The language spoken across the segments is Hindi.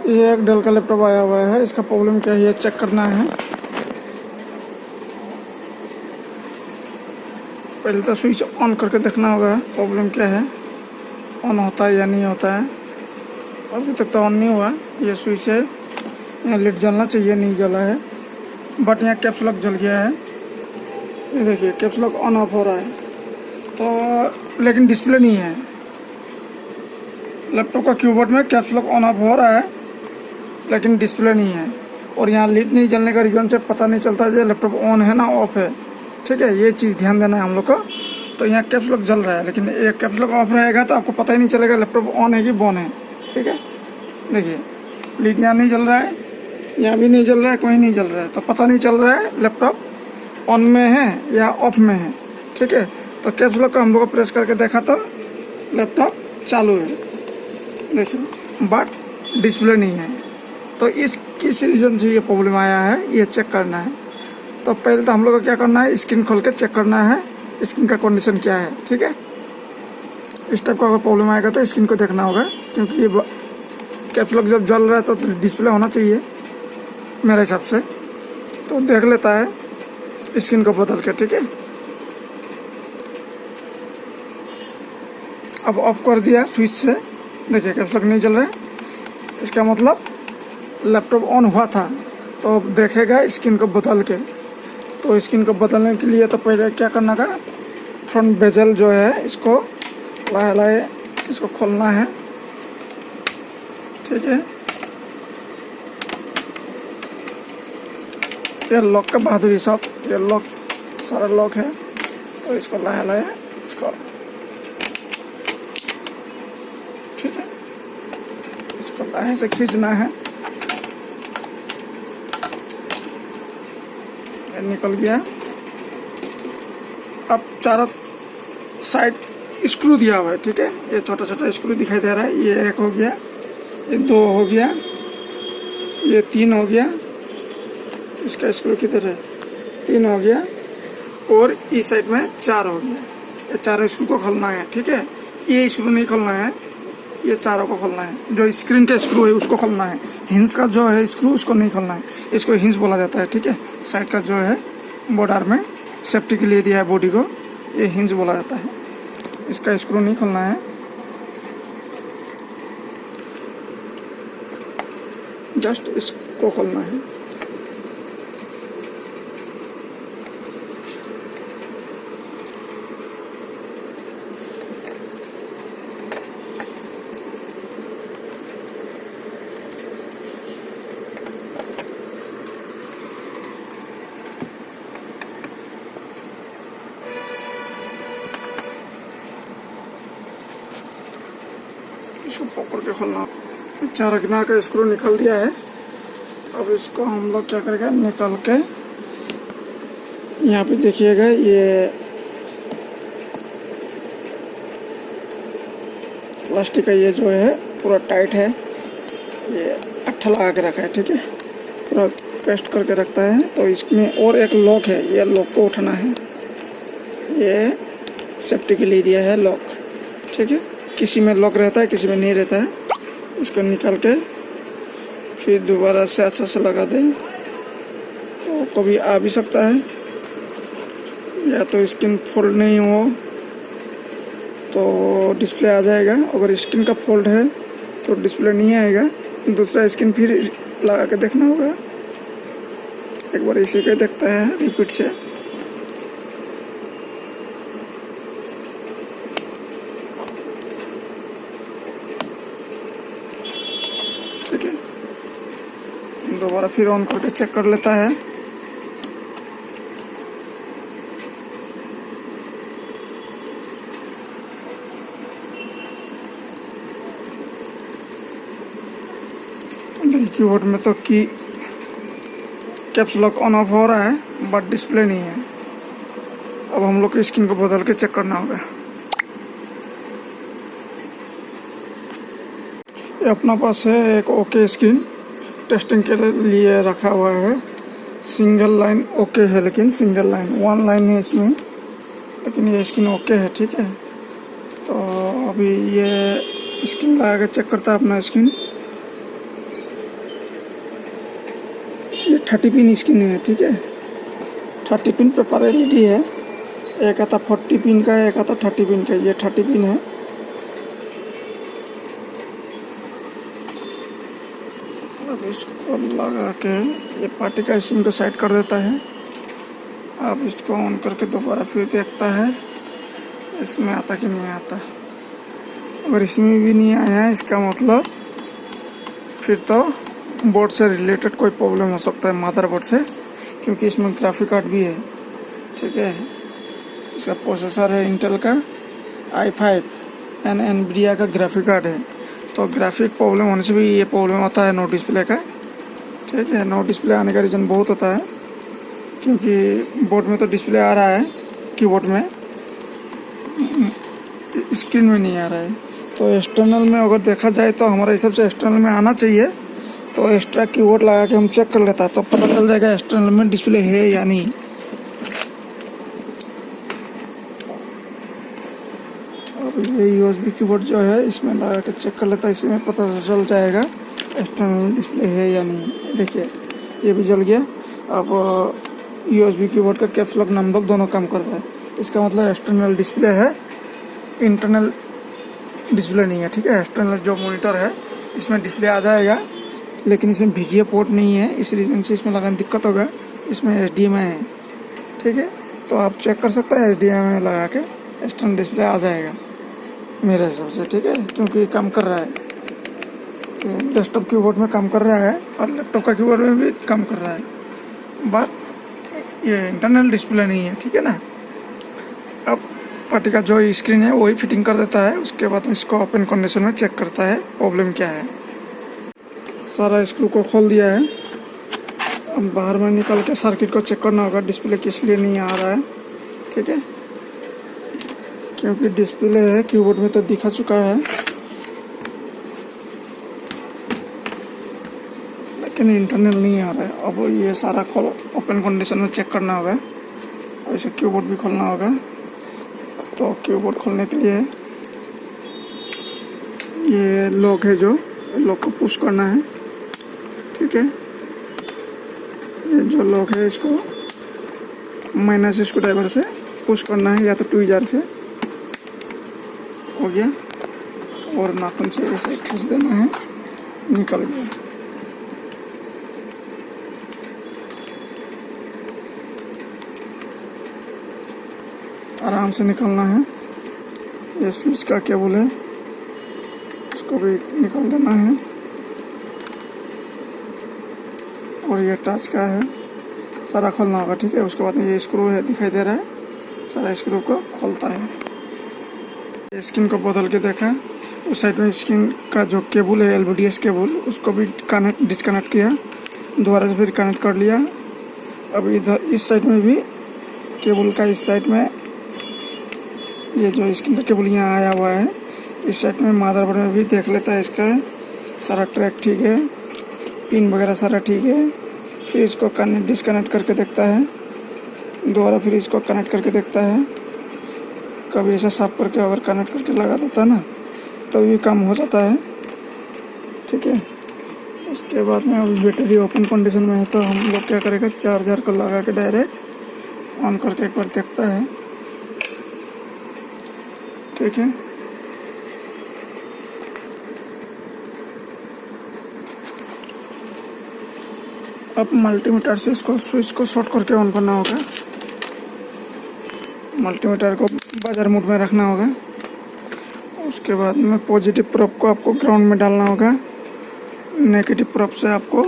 ये एक डेल का लैपटॉप आया हुआ है, इसका प्रॉब्लम क्या है ये चेक करना है। पहले तो स्विच ऑन करके देखना होगा प्रॉब्लम क्या है, ऑन होता है या नहीं होता है। अभी तक तो ऑन नहीं हुआ। ये स्विच है, यहाँ लाइट जलना चाहिए, नहीं जला है, बट यहाँ कैप्स लॉक जल गया है। ये देखिए कैप्स लॉक ऑन ऑफ हो रहा है, तो लेकिन डिस्प्ले नहीं है। लैपटॉप का कीबोर्ड में कैप्स लॉक ऑन ऑफ हो रहा है लेकिन डिस्प्ले नहीं है। और यहाँ लाइट नहीं जलने का रीज़न से पता नहीं चलता है लैपटॉप ऑन है ना ऑफ है। ठीक है, ये चीज़ ध्यान देना है हम लोग को। तो यहाँ कैप्स लॉक जल रहा है लेकिन ये कैप्स लॉक ऑफ रहेगा तो आपको पता ही नहीं चलेगा लैपटॉप ऑन है कि बॉन है। ठीक है, देखिए लाइट यहाँ नहीं जल रहा है, यहाँ भी नहीं जल रहा है, कहीं नहीं जल रहा है, तो पता नहीं चल रहा है लैपटॉप ऑन में है या ऑफ में है। ठीक है, तो कैप्स लॉक को हम लोग को प्रेस करके देखा तो लैपटॉप चालू है, देखिए, बट डिस्प्ले नहीं है। तो इस किस रीज़न से ये प्रॉब्लम आया है ये चेक करना है। तो पहले तो हम लोग को क्या करना है, स्क्रीन खोल के चेक करना है स्क्रीन का कंडीशन क्या है। ठीक है, इस टाइप का अगर प्रॉब्लम आएगा तो स्क्रीन को देखना होगा, क्योंकि ये कैप्स लॉक जब जल रहा है तो डिस्प्ले होना चाहिए मेरे हिसाब से। तो देख लेता है स्क्रीन को बदल के। ठीक है, अब ऑफ कर दिया स्विच से, देखिए कैप्स लॉक नहीं जल रहा है, इसका मतलब लैपटॉप ऑन हुआ था। तो अब देखेगा स्क्रीन को बदल के। तो स्क्रीन को बदलने के लिए तो पहले क्या करना का, फ्रंट बेजल जो है इसको लाए लाए इसको खोलना है। ठीक है, ये लॉक का बहादुरी सब, ये लॉक सारा लॉक है, तो इसको लाए लाए इसको, ठीक है, इसको लाए से खींचना है। निकल गया। अब चारों साइड स्क्रू दिया हुआ है। ठीक है, ये छोटा छोटा स्क्रू दिखाई दे रहा है, ये एक हो गया, ये दो हो गया, ये तीन हो गया, इसका स्क्रू किधर है, तीन हो गया, और इस साइड में चार हो गया। ये चारों स्क्रू को खोलना है। ठीक है, ये स्क्रू नहीं खोलना है, ये चारों को खोलना है। जो स्क्रीन का स्क्रू है उसको खोलना है, हिंज का जो है स्क्रू उसको नहीं खोलना है, इसको हिंज बोला जाता है। ठीक है, साइड का जो है बॉर्डर में सेफ्टी के लिए दिया है बॉडी को, ये हिंज बोला जाता है, इसका स्क्रू नहीं खोलना है, जस्ट इसको खोलना है। इसको पकड़ के खोलना। चारों किनारे का स्क्रू निकल दिया है। अब इसको हम लोग क्या करेंगे, निकाल के यहाँ पे देखिएगा ये प्लास्टिक का ये जो है पूरा टाइट है, ये अट्ठा लगा के रखा है। ठीक है, पूरा पेस्ट करके रखता है। तो इसमें और एक लॉक है, ये लॉक को उठाना है, ये सेफ्टी के लिए दिया है लॉक। ठीक है, किसी में लॉक रहता है किसी में नहीं रहता है। इसको निकाल के फिर दोबारा से अच्छा से लगा दें, तो कभी आ भी सकता है, या तो स्क्रीन फोल्ड नहीं हो तो डिस्प्ले आ जाएगा। अगर स्क्रीन का फोल्ड है तो डिस्प्ले नहीं आएगा, दूसरा स्क्रीन फिर लगा के देखना होगा। एक बार इसी को देखता है रिपीट से। ठीक है, दोबारा फिर ऑन करके चेक कर लेता है। कीबोर्ड में तो की कैप्स लॉक ऑन ऑफ हो रहा है बट डिस्प्ले नहीं है। अब हम लोग को स्क्रीन को बदल के चेक करना होगा। ये अपना पास है एक ओके स्क्रीन, टेस्टिंग के लिए रखा हुआ है। सिंगल लाइन ओके है, लेकिन सिंगल लाइन, वन लाइन है इसमें, लेकिन ये स्क्रीन ओके है। ठीक है, तो अभी ये स्क्रीन लगा के चेक करता है अपना स्क्रीन। 30 पिन स्क्रीन है, ठीक है। 30 पिन पेपर एलईडी है। एक आता 40 पिन का है, एक आता 30 पिन का। ये 30 पिन है। अब इसको लगा के ये पार्टी का स्क्रीन को साइड कर देता है। अब इसको ऑन करके दोबारा फिर देखता है इसमें आता कि नहीं आता। अगर इसमें भी नहीं आया इसका मतलब फिर तो बोर्ड से रिलेटेड कोई प्रॉब्लम हो सकता है, मदरबोर्ड से, क्योंकि इसमें ग्राफिक कार्ड भी है, ठीक है। इसका प्रोसेसर है इंटेल का i5 एंड एनवीडिया का ग्राफिक कार्ड है। तो ग्राफिक प्रॉब्लम होने से भी ये प्रॉब्लम होता है नो डिस्प्ले का, ठीक है। नो डिस्प्ले आने का रीज़न बहुत होता है, क्योंकि बोर्ड में तो डिस्प्ले आ रहा है, कीबोर्ड में, स्क्रीन में नहीं आ रहा है। तो एक्सटर्नल में अगर देखा जाए तो हमारे हिसाब से एक्सटर्नल में आना चाहिए। तो एक्स्ट्रा कीबोर्ड लगा के हम चेक कर लेता तो पता चल जाएगा एक्सटर्नल में डिस्प्ले है या नहीं। अब ये यूएसबी कीबोर्ड जो है इसमें लगा के चेक कर लेता, इसमें पता चल जाएगा एक्सटर्नल डिस्प्ले है या नहीं। देखिए ये भी जल गया। अब यूएसबी कीबोर्ड का कैप्स लॉक नंबर दोनों काम कर रहा है, इसका मतलब एक्सटर्नल डिस्प्ले है, इंटरनल डिस्प्ले नहीं है, ठीक है। एक्सटर्नल जो मॉनिटर है इसमें डिस्प्ले आ जाएगा, लेकिन इसमें VGA पोर्ट नहीं है, इस रीजन से इसमें लगाने दिक्कत होगा। इसमें HDMI है, ठीक है। तो आप चेक कर सकते हैं HDMI लगा के एक्सटर्नल डिस्प्ले आ जाएगा मेरे हिसाब से, ठीक है। क्योंकि काम कर रहा है, डेस्कटॉप कीबोर्ड में काम कर रहा है और लैपटॉप का कीबोर्ड में भी काम कर रहा है। बात ये इंटरनल डिस्प्ले नहीं है, ठीक है ना। अब पार्टी का जो स्क्रीन है वही फिटिंग कर देता है, उसके बाद इसको ओपन कंडीशन में चेक करता है प्रॉब्लम क्या है। सारा स्क्रू को खोल दिया है। अब बाहर में निकल के सर्किट को चेक करना होगा डिस्प्ले किस लिए नहीं आ रहा है, ठीक है। क्योंकि डिस्प्ले है कीबोर्ड में तो दिखा चुका है, लेकिन इंटरनल नहीं आ रहा है। अब ये सारा खोल ओपन कंडीशन में चेक करना होगा, और इसे कीबोर्ड भी खोलना होगा। तो कीबोर्ड खोलने के लिए ये लॉक है, जो लॉक को पुश करना है, ठीक है। ये जो लॉक है इसको माइनस स्क्रू ड्राइवर से पुश करना है, या तो ट्विजर से, हो गया। और नाखून से इसे खींच देना है, निकल गया। आराम से निकलना है। ये स्विच का केबल है, इसको भी निकाल देना है। और ये टच का है, सारा खोलना होगा, ठीक है। उसके बाद में ये स्क्रू है दिखाई दे रहा है, सारा स्क्रू को खोलता है। स्क्रीन को बदल के देखा, उस साइड में स्क्रीन का जो केबल है LVDS केबल, उसको भी डिस्कनेक्ट किया, दोबारा से फिर कनेक्ट कर लिया। अब इधर इस साइड में भी केबल का, इस साइड में ये जो स्क्रीन का केबल यहाँ आया हुआ है, इस साइड में मदरबोर्ड में भी देख लेता है इसका सारा ट्रैक ठीक है, पिन वगैरह सारा ठीक है। फिर इसको डिस्कनेक्ट करके देखता है, दोबारा फिर इसको कनेक्ट करके देखता है। कभी ऐसा साफ करके अगर कनेक्ट करके लगा देता ना तो भी काम हो जाता है, ठीक है। उसके बाद में अभी बैटरी ओपन कंडीशन में है, तो हम लोग क्या करेगा, चार्जर को लगा के डायरेक्ट ऑन करके एक बार देखता है, ठीक है। अब मल्टीमीटर से इसको स्विच को शॉर्ट करके ऑन करना होगा। मल्टीमीटर को बाजार मोड में रखना होगा। उसके बाद में पॉजिटिव प्रोब को आपको ग्राउंड में डालना होगा, नेगेटिव प्रोब से आपको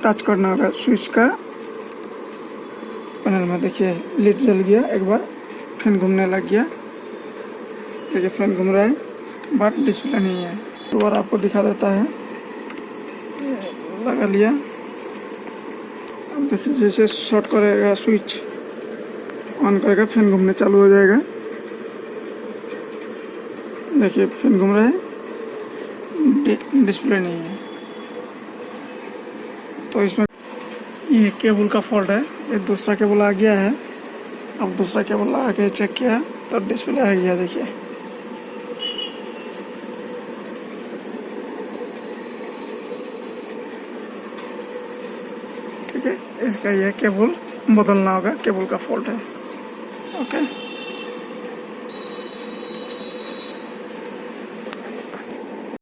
टच करना होगा स्विच का पैनल में। देखिए लीड जल गया, एक बार फैन घूमने लग गया, देखिए फैन घूम रहा है, बट डिस्प्ले नहीं है। दोबारा आपको दिखा देता है, लगा लिया। अब देखिए जैसे शॉर्ट करेगा स्विच ऑन करेगा, फैन घूमने चालू हो जाएगा। देखिए फैन घूम रहा है, डिस्प्ले नहीं है। तो इसमें ये केबल का फॉल्ट है, ये दूसरा केबल आ गया है। अब दूसरा केबल लगा के चेक किया तो डिस्प्ले आ गया, देखिए। ठीक है, इसका ये केबल बदलना होगा, केबल का फॉल्ट है। ओके।